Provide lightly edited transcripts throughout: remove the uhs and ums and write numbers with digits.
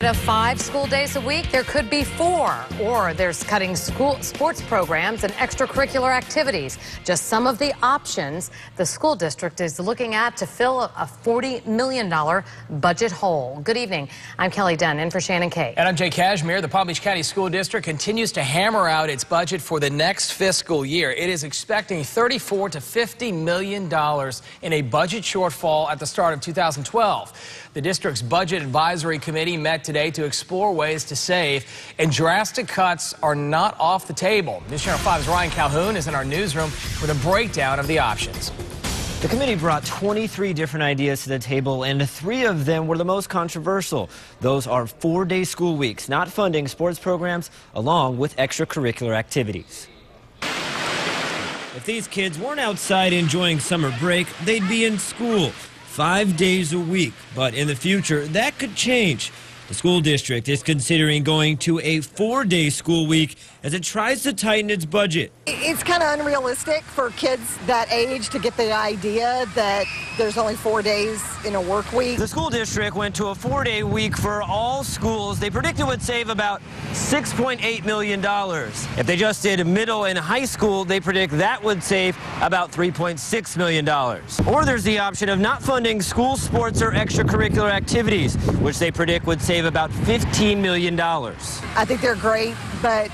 Of 5 school days a week, there could be 4, or there's cutting school sports programs and extracurricular activities. Just some of the options the school district is looking at to fill a $40 million budget hole. Good evening. I'm Kelley Dunn, in for Shannon Kay. And I'm Cashmere. The Palm Beach County School District continues to hammer out its budget for the next fiscal year. It is expecting $34 to $50 million in a budget shortfall at the start of 2012. The district's Budget Advisory Committee met today to explore ways to save, and drastic cuts are not off the table. News Channel 5's Ryan Calhoun is in our newsroom with a breakdown of the options. The committee brought 23 different ideas to the table, and 3 of them were the most controversial. Those are 4-day school weeks, not funding sports programs, along with extracurricular activities. If these kids weren't outside enjoying summer break, they'd be in school 5 days a week. But in the future, that could change. The school district is considering going to a 4-day school week as it tries to tighten its budget. It's kind of unrealistic for kids that age to get the idea that there's only 4 days in a work week. The school district went to a 4-day week for all schools. They predicted would save about $6.8 million. If they just did middle and high school, they predict that would save about $3.6 million. Or there's the option of not funding school sports or extracurricular activities, which they predict would save about $15 million. I think they're great, but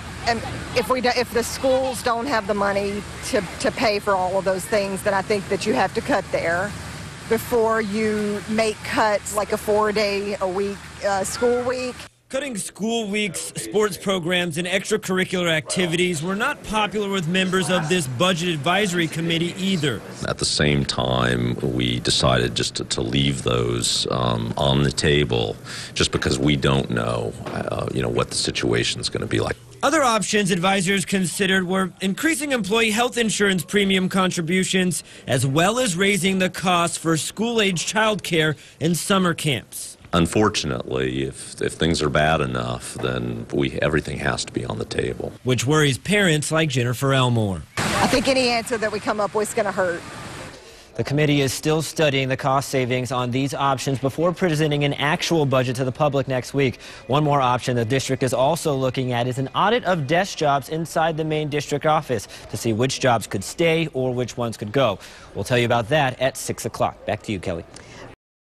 if the schools don't have the money to pay for all of those things, then I think that you have to cut there before you make cuts like a 4-day-a-week school week. Cutting school weeks, sports programs, and extracurricular activities were not popular with members of this Budget Advisory Committee either. At the same time, we decided just to leave those on the table just because we don't know, what the situation is going to be like. Other options advisors considered were increasing employee health insurance premium contributions, as well as raising the cost for school-age child care and summer camps. Unfortunately, if things are bad enough, then everything has to be on the table. Which worries parents like Jennifer Elmore. I think any answer that we come up with is going to hurt. The committee is still studying the cost savings on these options before presenting an actual budget to the public next week. One more option the district is also looking at is an audit of desk jobs inside the main district office to see which jobs could stay or which ones could go. We'll tell you about that at 6 o'clock. Back to you, Kelley.